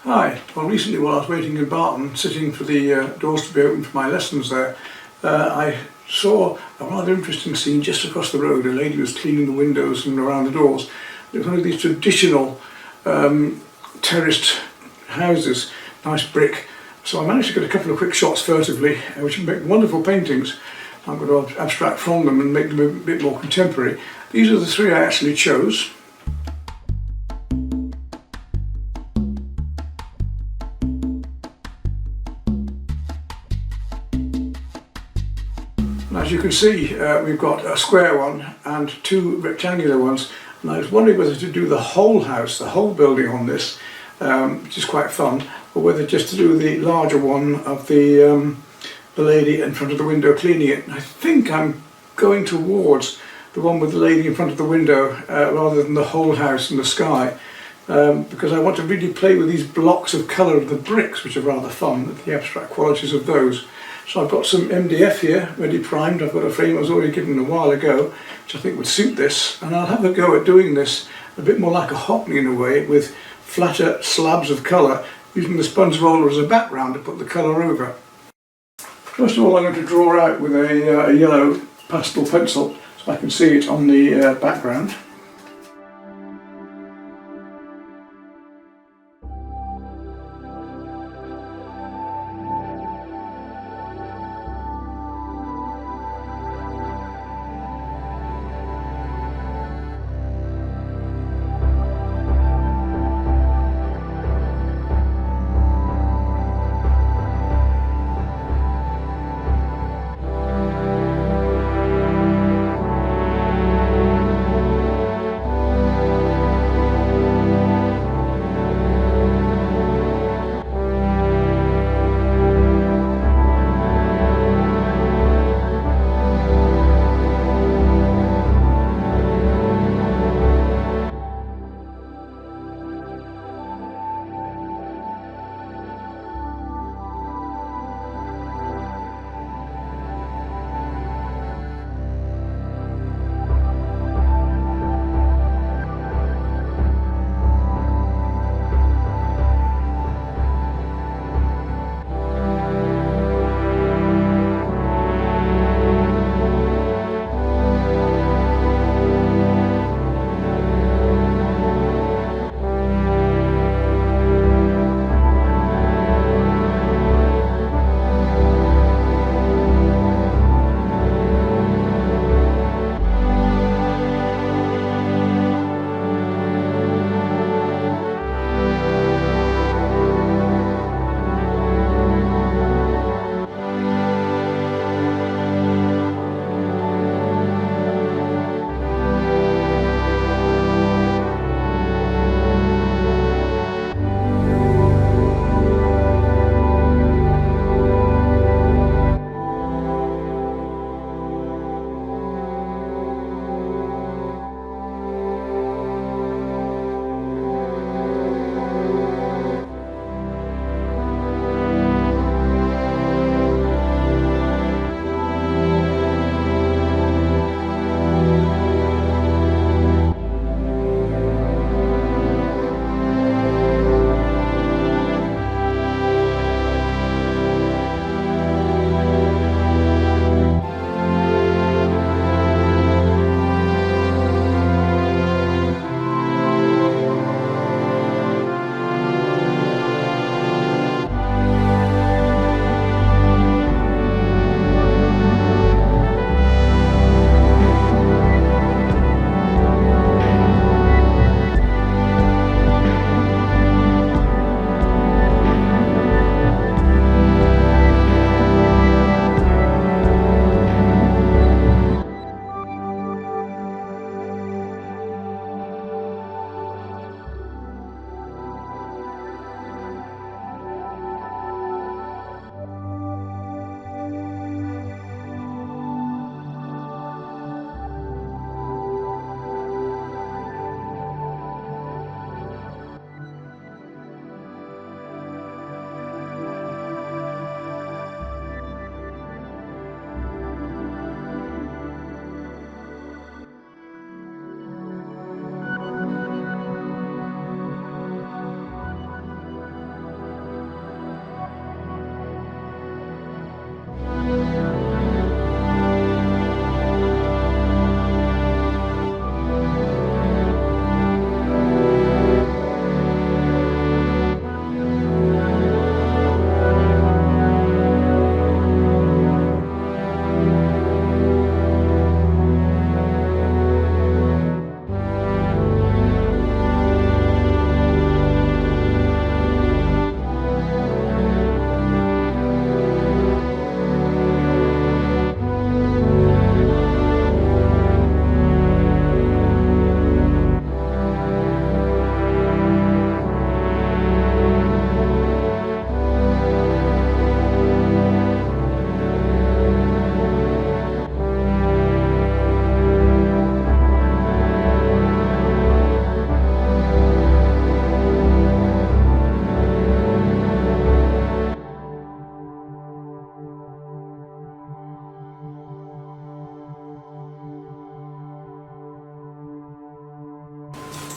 Hi. Well, recently while I was waiting in Barton, sitting for the doors to be opened for my lessons there, I saw a rather interesting scene just across the road. A lady was cleaning the windows and around the doors. It was one of these traditional terraced houses, nice brick. So I managed to get a couple of quick shots furtively, which make wonderful paintings. I'm going to abstract from them and make them a bit more contemporary. These are the three I actually chose. As you can see, we've got a square one and two rectangular ones, and I was wondering whether to do the whole house, the whole building on this, which is quite fun, or whether just to do the larger one of the lady in front of the window cleaning it. And I think I'm going towards the one with the lady in front of the window rather than the whole house and the sky, because I want to really play with these blocks of colour of the bricks, which are rather fun, the abstract qualities of those. So I've got some MDF here, ready primed. I've got a frame I was already given a while ago, which I think would suit this. And I'll have a go at doing this a bit more like a Hockney in a way, with flatter slabs of colour, using the sponge roller as a background to put the colour over. First of all, I'm going to draw out with a yellow pastel pencil, so I can see it on the background.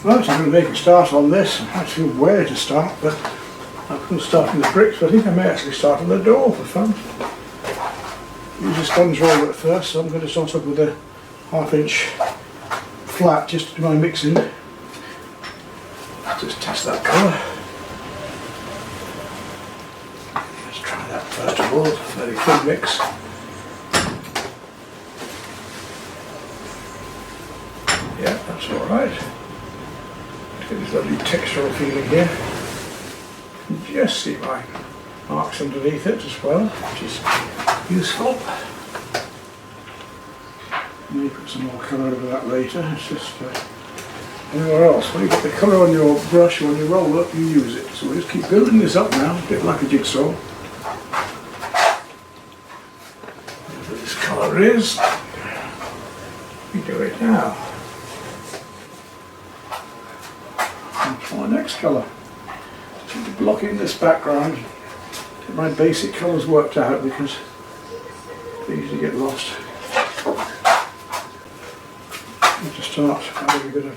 Right, I'm going to make a start on this. I don't know where to start, but I couldn't start on the bricks, but I think I may actually start on the door for fun. Use a sponge roller at first, so I'm going to start up with a 1/2 inch flat just to do my mixing. Just test that colour. Let's try that first of all, very thin mix. Yeah, that's alright. Get this lovely textural feeling here. You can just see my marks underneath it as well, which is useful. May put some more colour over that later. It's just anywhere else. When you get the colour on your brush, when you roll up, you use it. So we'll just keep building this up now, a bit like a jigsaw. Whatever this colour is, we do it now. For my next colour. Just to block in this background, get my basic colours worked out because they usually get lost. And to start adding a bit of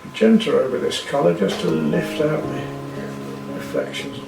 magenta over this colour just to lift out the reflections.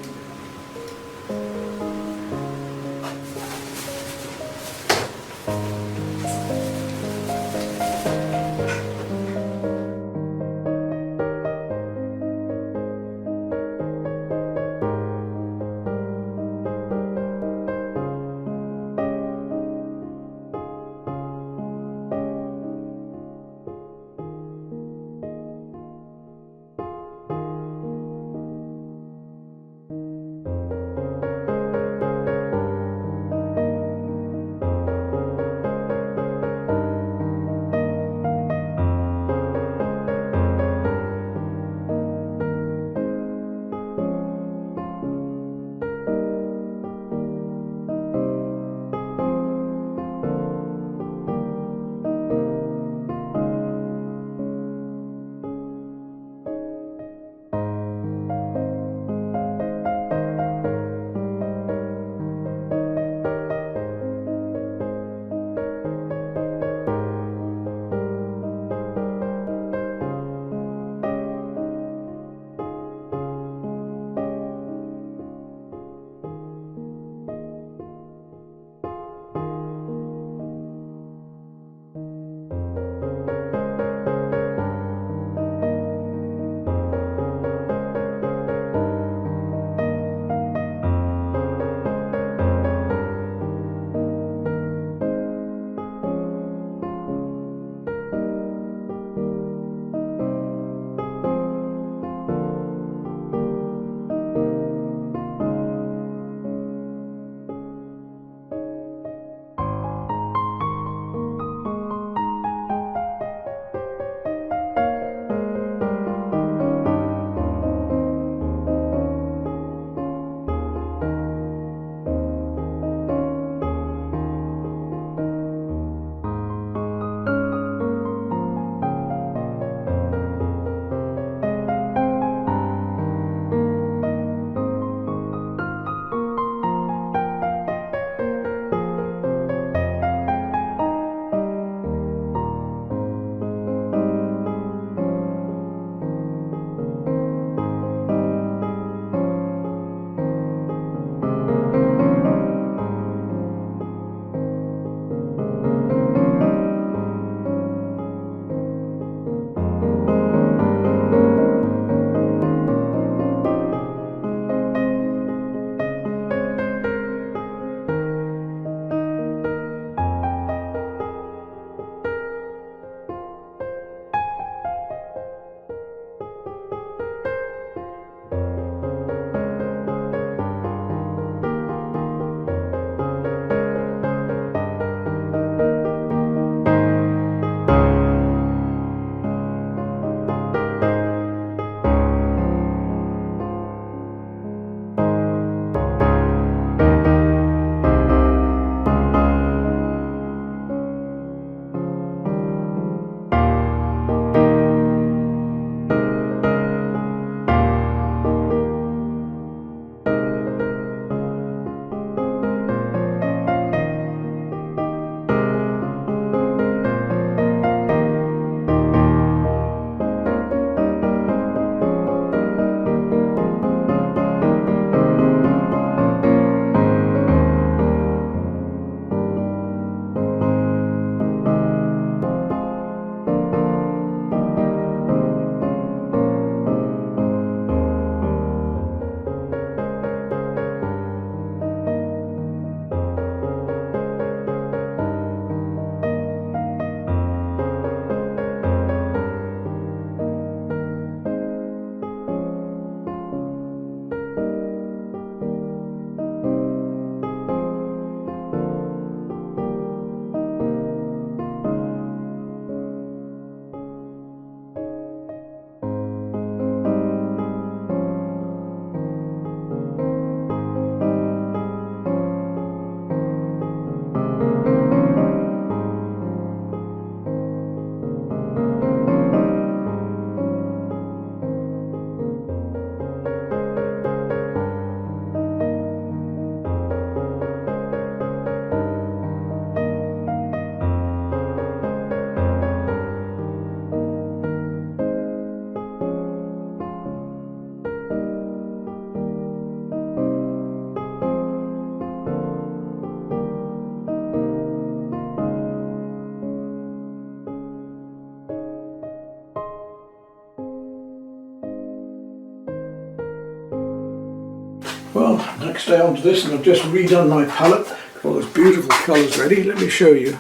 Well, next day onto this, and I've just redone my palette. Got all those beautiful colours ready. Let me show you.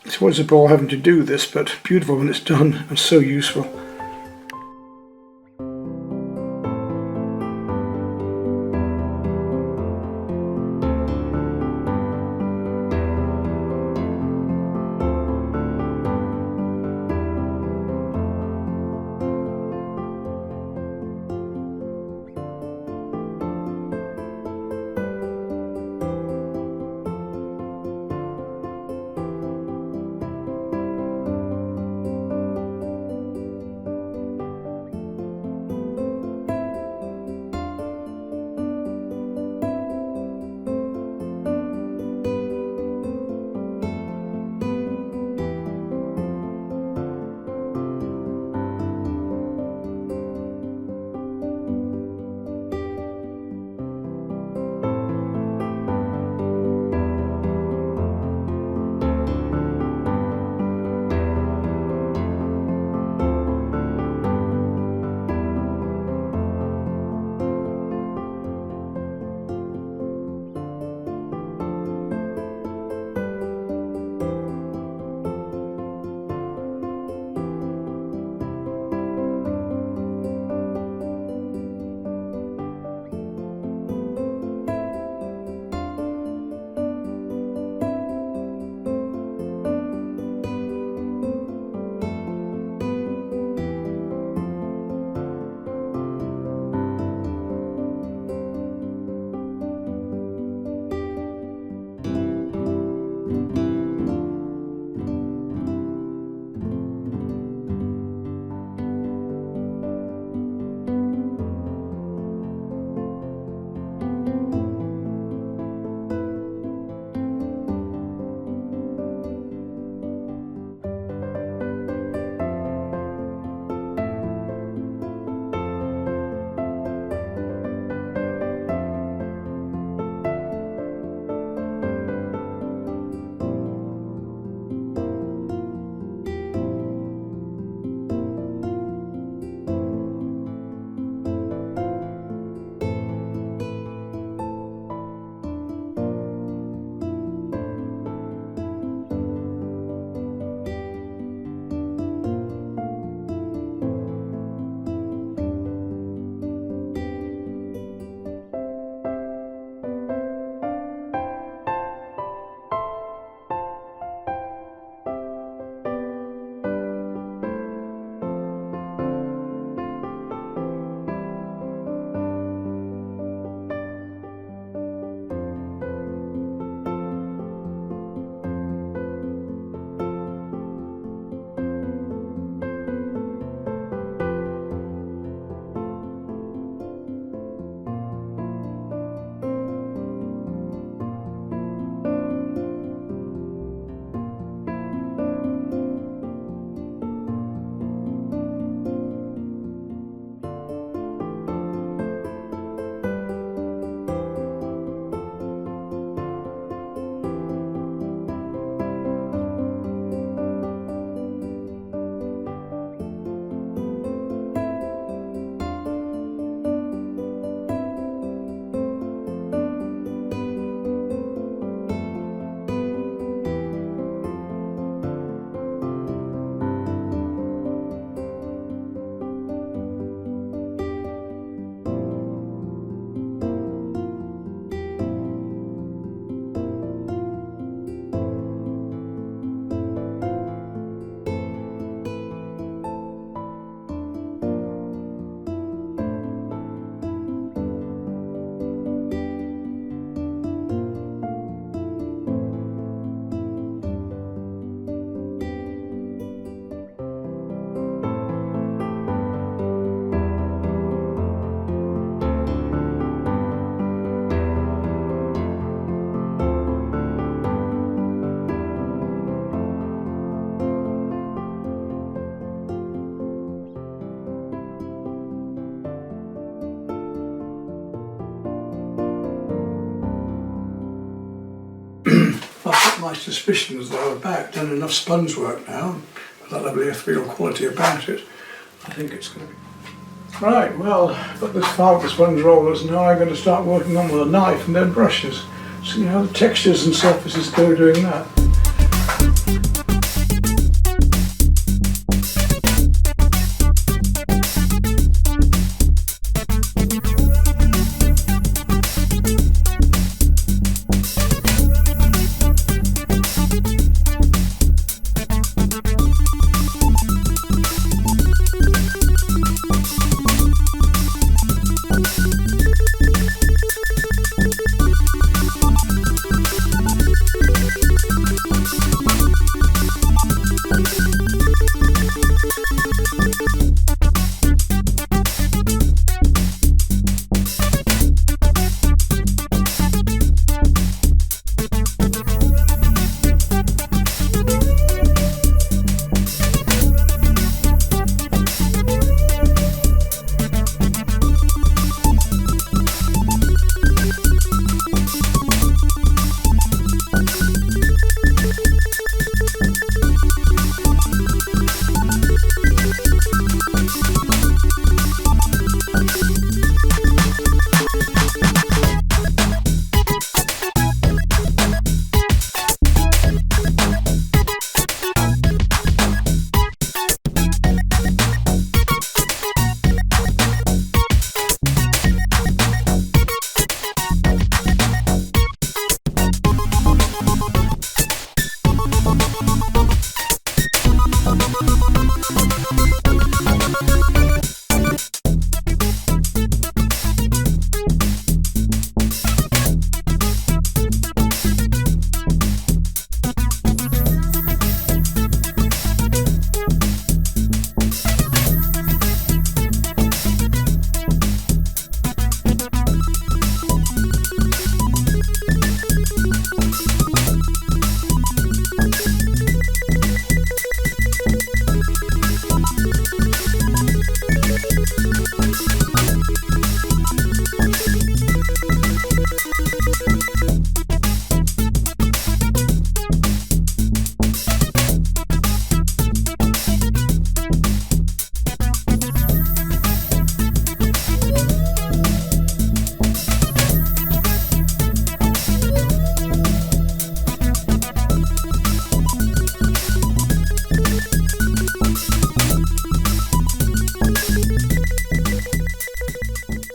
It's always a ball having to do this, but beautiful when it's done and so useful. my suspicions that I've about done enough sponge work now, with that lovely ethereal quality about it. I think it's going to be Right, well, I've got this far with the sponge rollers. Now I'm going to start working on with a knife and then brushes. See how the textures and surfaces go doing that.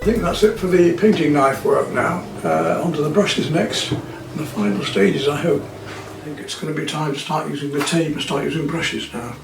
I think that's it for the painting knife work now. Onto the brushes next, and the final stages I hope. I think it's going to be time to start using the tape and start using brushes now.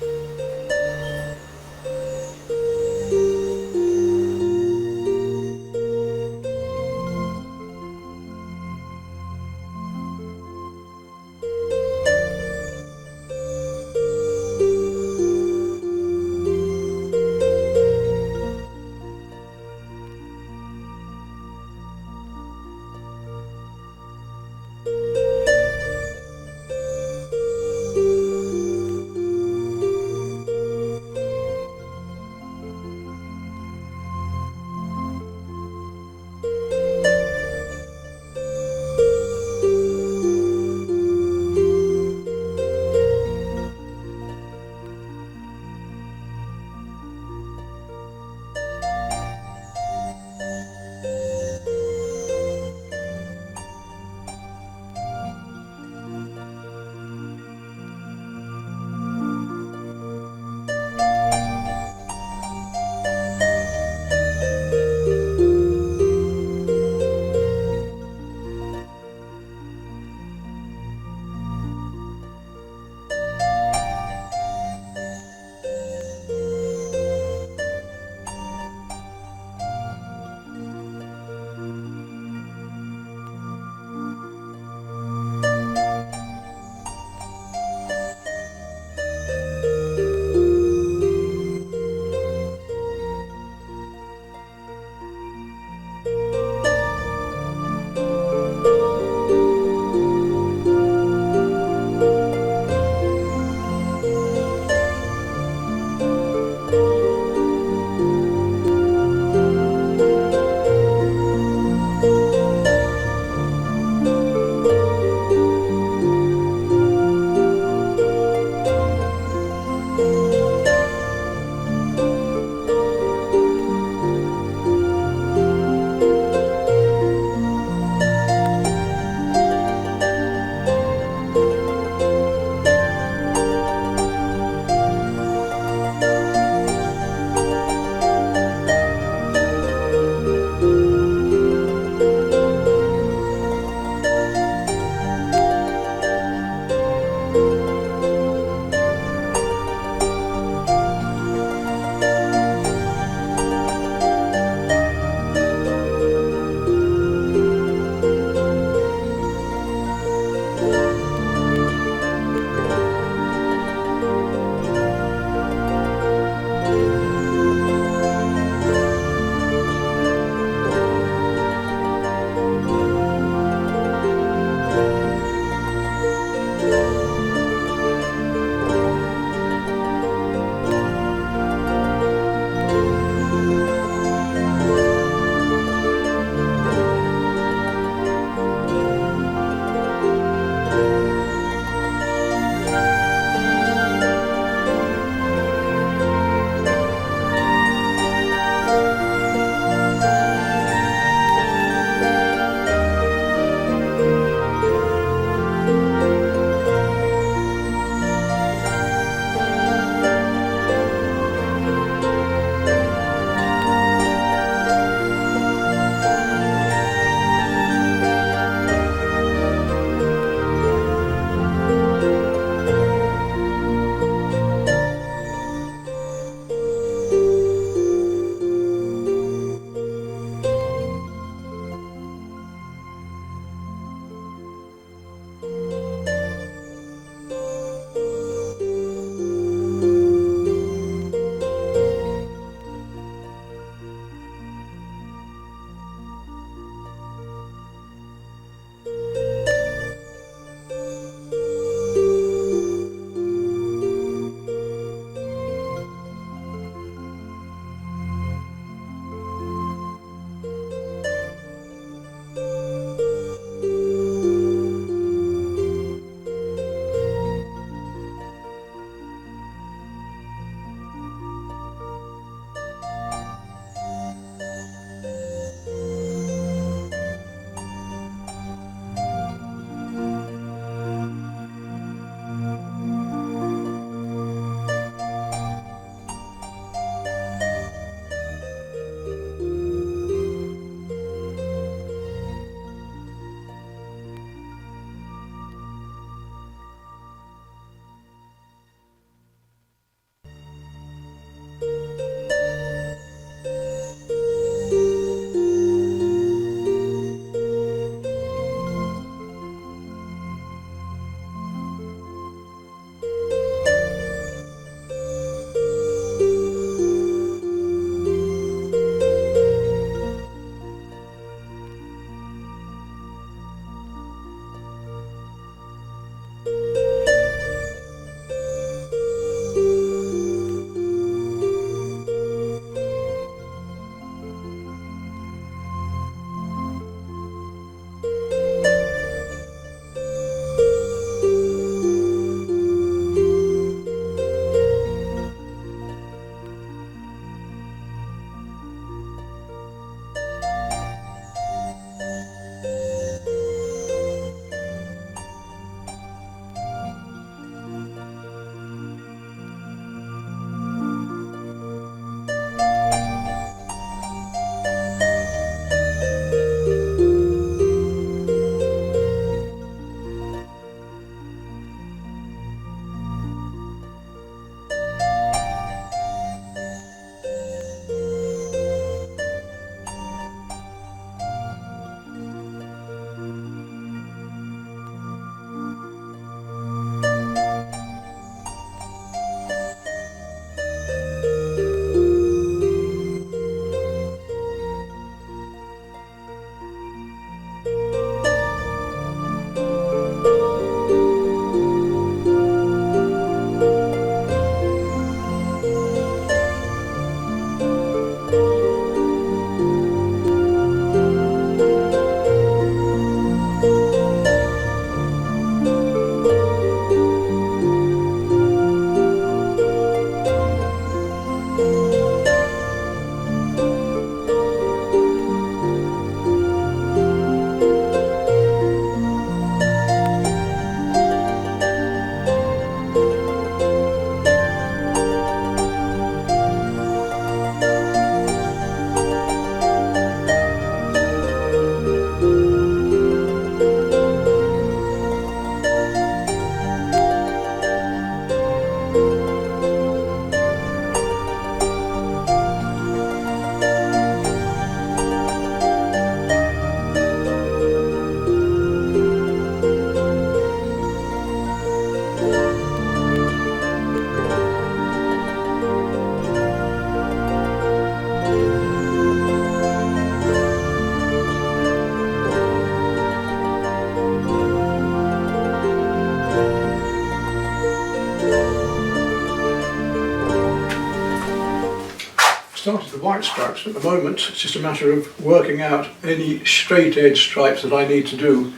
the white stripes. At the moment it's just a matter of working out any straight edge stripes that I need to do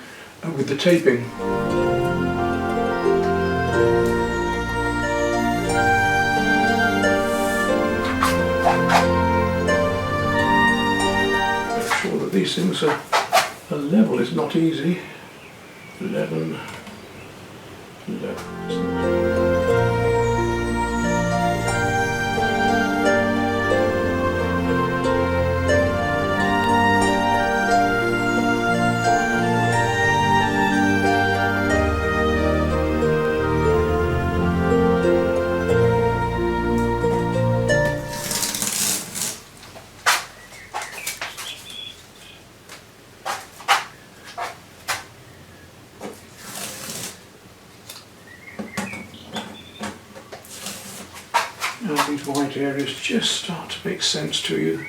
with the taping. Make sure that these things are, the level is not easy. 11. Now these white areas just start to make sense to you.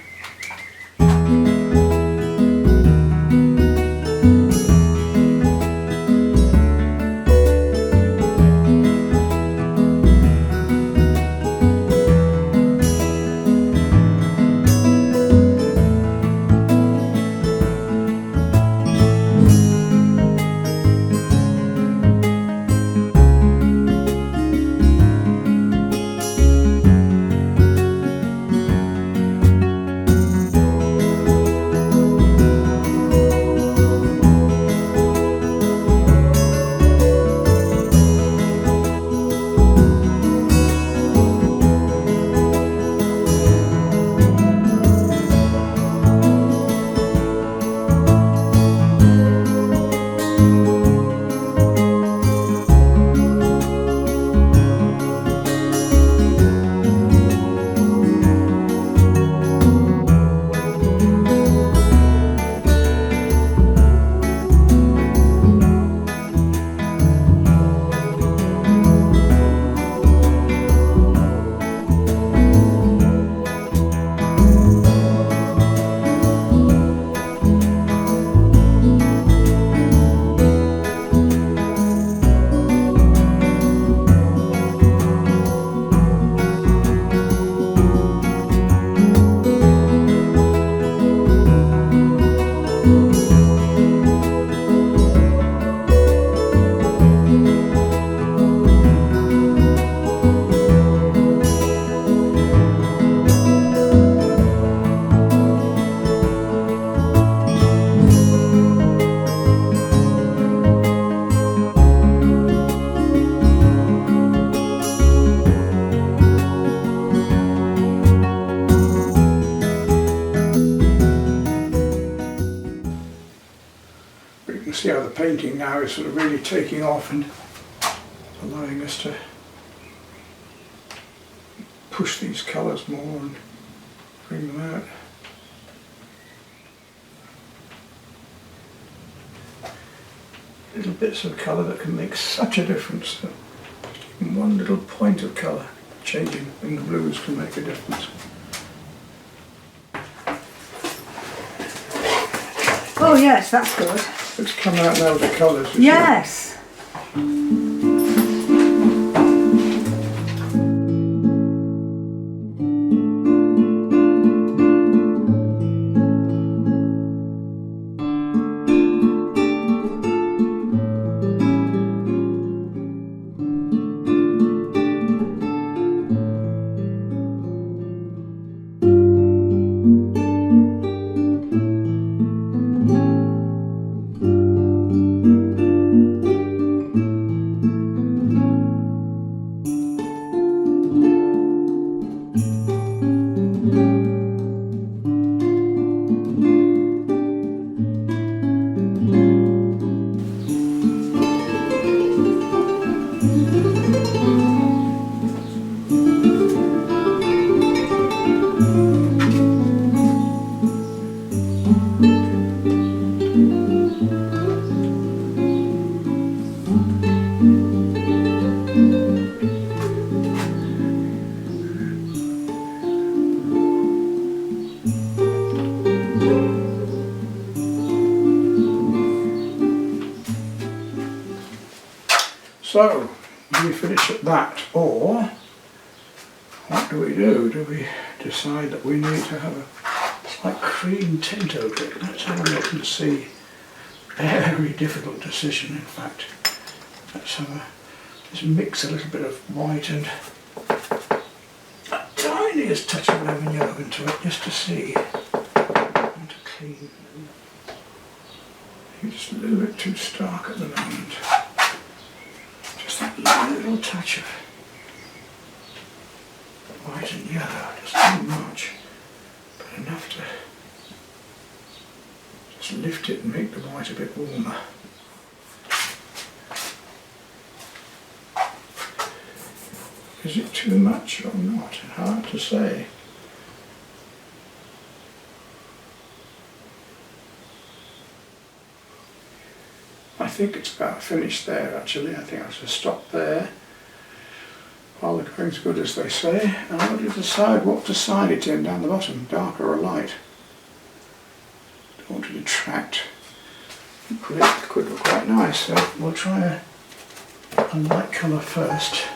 See how the painting now is sort of really taking off and allowing us to push these colours more and bring them out. Little bits of colour that can make such a difference. So even one little point of colour changing in the blues can make a difference. Oh yes, that's good. It's come out now with the colours. Yes. So, do we finish at that, or what do we do? Do we decide that we need to have a slight cream tint over it. Let's have a look and see. Very difficult decision, in fact. Let's just mix a little bit of white and a tiniest touch of lemon yellow into it, just to see. And to clean. It's just a little bit too stark at the moment. Just that little touch of white and yellow, just too much, but enough to just lift it and make the white a bit warmer. Is it too much or not? Hard to say. I think it's about finished there actually. I think I should stop there. While the going's good, as they say, and I'll decide what to side it in down the bottom, dark or light. Don't want to detract. Equally, it could look quite nice, so we'll try a light colour first.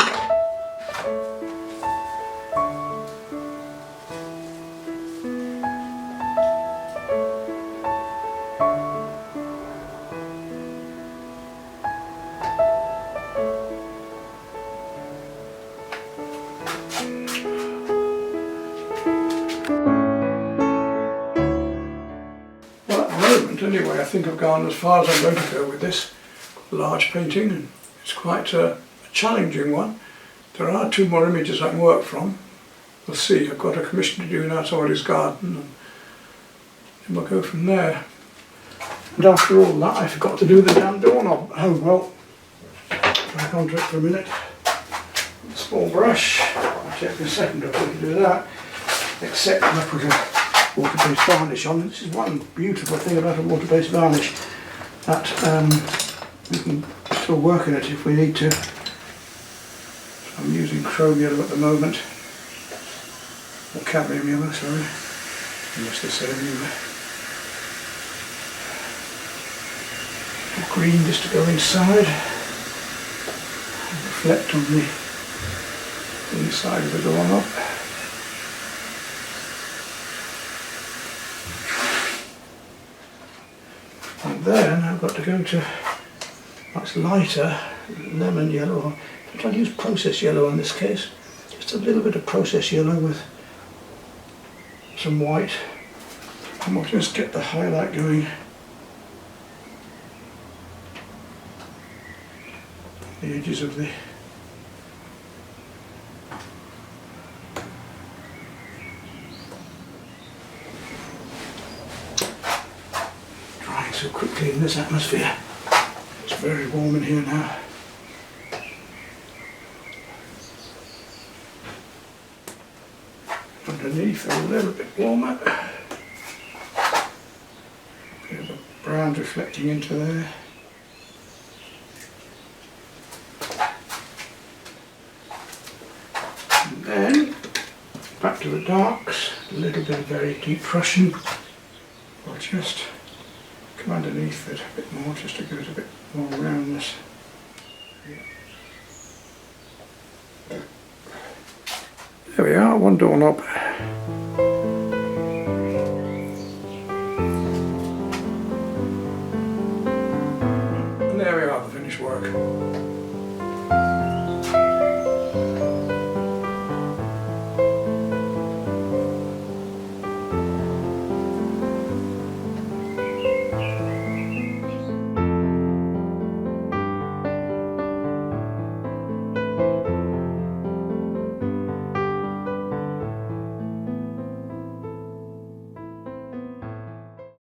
Anyway, I think I've gone as far as I'm going to go with this large painting, and it's quite a challenging one. There are 2 more images I can work from. We'll see. I've got a commission to do now, somebody's garden, and then we'll go from there. And after all that, I forgot to do the damn doorknob. Oh well, back onto it for a minute. A small brush. I'll check in a second if we can do that. Except I put a water-based varnish on. This is one beautiful thing about a water-based varnish, that we can still work in it if we need to. So I'm using chrome yellow at the moment, or cadmium yellow, sorry, unless they say anyway. Green just to go inside and reflect on the inside of the doorknob. And then I've got to go to much lighter lemon yellow, or I'll use process yellow in this case. Just a little bit of process yellow with some white, and we'll just get the highlight going. The edges of the so quickly in this atmosphere. It's very warm in here now. Underneath a little bit warmer. Bit of the brown reflecting into there. And then back to the darks, a little bit of very deep Prussian. I'll just come underneath it a bit more, just to give it a bit more roundness. There we are, one doorknob. And there we are, the finished work.